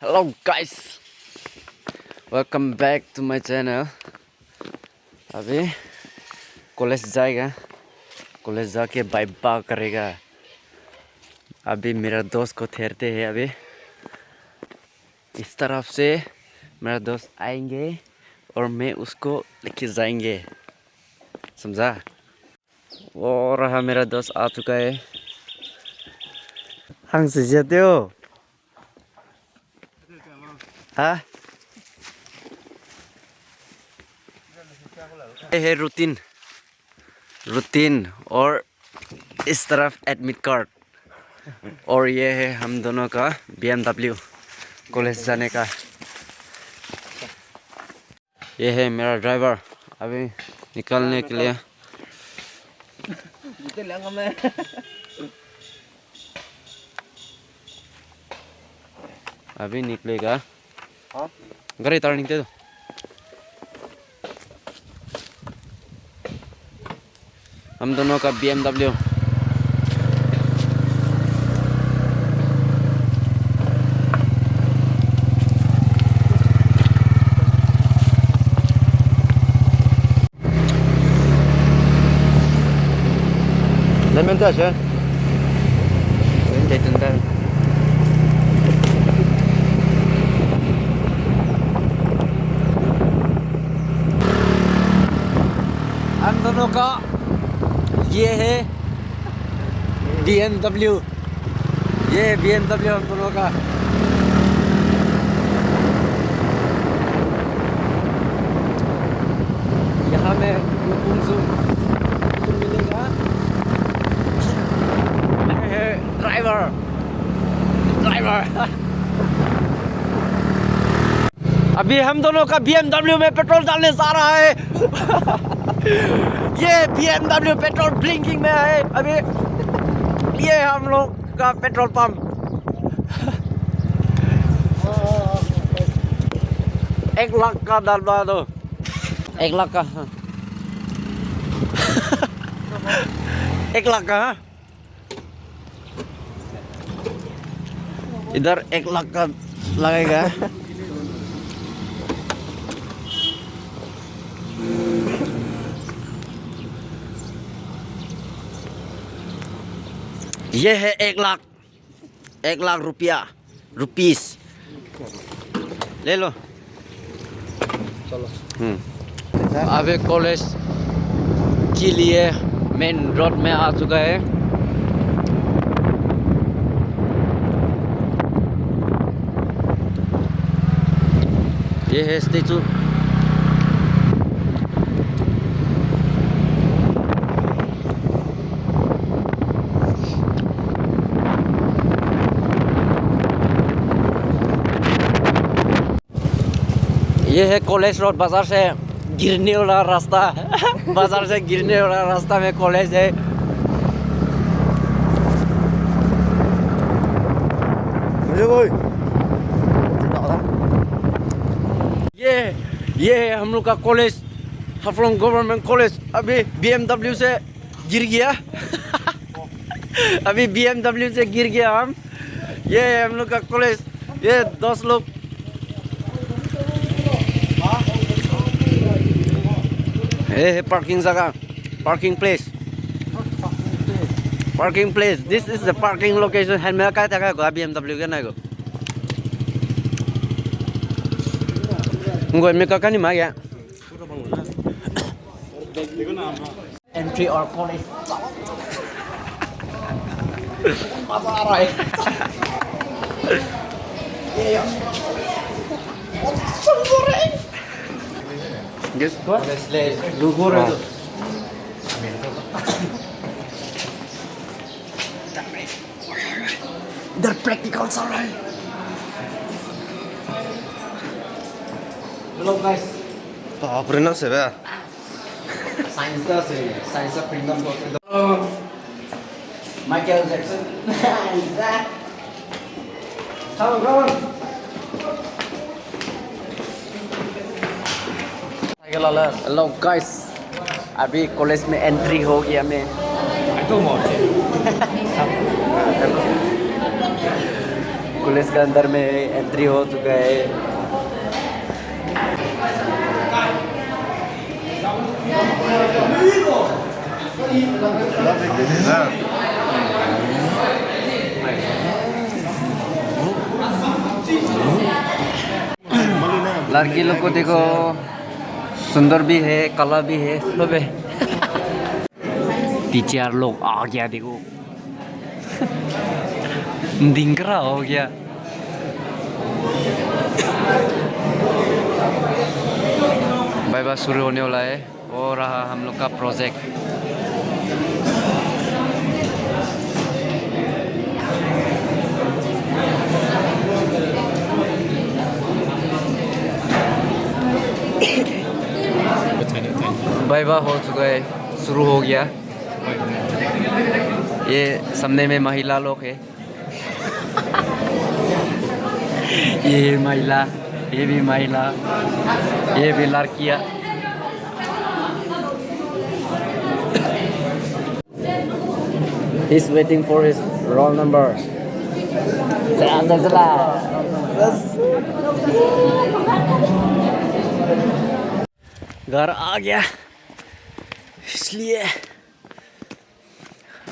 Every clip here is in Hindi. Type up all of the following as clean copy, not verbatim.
Hello guys, welcome back to my channel। अभी कॉलेज जाएगा, कॉलेज जाके बाइक बाग करेगा। अभी मेरा दोस्त को ठहरते हैं। अभी इस तरफ से मेरा दोस्त आएंगे और मैं उसको लेके जाएंगे, समझा? वो रहा मेरा दोस्त आ चुका है। हंस जाते हो हाँ? ये है रूटीन और इस तरफ एडमिट कार्ड, और ये है हम दोनों का BMW कॉलेज जाने का। ये है मेरा ड्राइवर अभी निकलने के लिए। अभी निकलेगा, गाड़ी टर्निंग दे दो। हम दोनों का BMW। Lên bên chưa? Đến đây từng đây। हम दोनों का ये है BMW, ये है BMW हम दोनों का। यहाँ में मिलेगा। ये है ड्राइवर। अभी हम दोनों का BMW में पेट्रोल डालने जा रहा है। ये BMW पेट्रोल ब्लिंकिंग में है। अभी ये हम लोग का पेट्रोल पंप। 1 लाख का डालवा दो, 1 लाख का। 1 लाख का इधर 1 लाख का लगेगा। ये है 1 लाख, 1 लाख रुपीस ले लो। चलो। अभी कॉलेज के लिए मेन रोड में आ चुका है। ये है स्टेचू। ये है कॉलेज रोड, बाजार से गिरने वाला रास्ता। बाजार से गिरने वाला रास्ता में कॉलेज है। Muझे कोई ये है हम लोग का कॉलेज, हाफलोंग गवर्नमेंट कॉलेज। अभी BMW से गिर गया। अभी BMW से गिर गया हम। ये है हम लोग का कॉलेज। ये 10 लोग। ये है पार्किंग जगह, parking place. This is the parking location. है मेरा क्या था का BMW के ना को ngồi mấy cái này mà kìa। Entry or college. Apa rồi? Yes, what? Lugur itu. Iधर practical चल रहा है। Hello guys. Aprender se vea. Science का freedom को। Michael Jackson. Come on. Hello guys. अभी कॉलेज में एंट्री हो गया मैं। कॉलेज के अंदर में एंट्री हो चुका है। लड़की लोग को देखो, सुंदर भी है, काला भी है, सब है। टीचर लोग आ गया देखो। दिंगरा हो गया। बाय बाय शुरू होने वाला है। और रहा हम लोग का प्रोजेक्ट। बाय बाय हो चुका है, शुरू हो गया। ये सामने में महिला लोग है। ये महिला, ये भी महिला, ये भी लड़कियाँ। He's waiting for his roll number. घर आ गया, इसलिए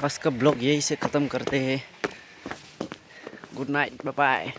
बस का ब्लॉग यही से ख़त्म करते हैं। Good night, bye bye.